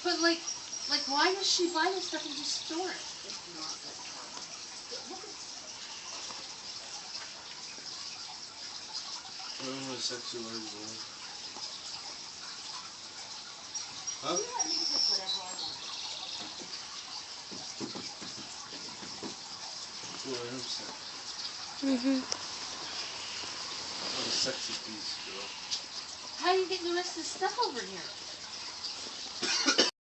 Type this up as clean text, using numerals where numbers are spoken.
But like, why does she buy this stuff and just store it? It's not good. Look at. I'm a sexy large boy. Huh? You let me pick whatever I want. Well, I am sexy. Mhm. I'm a sexy piece, girl. How are you getting the rest of this stuff over here?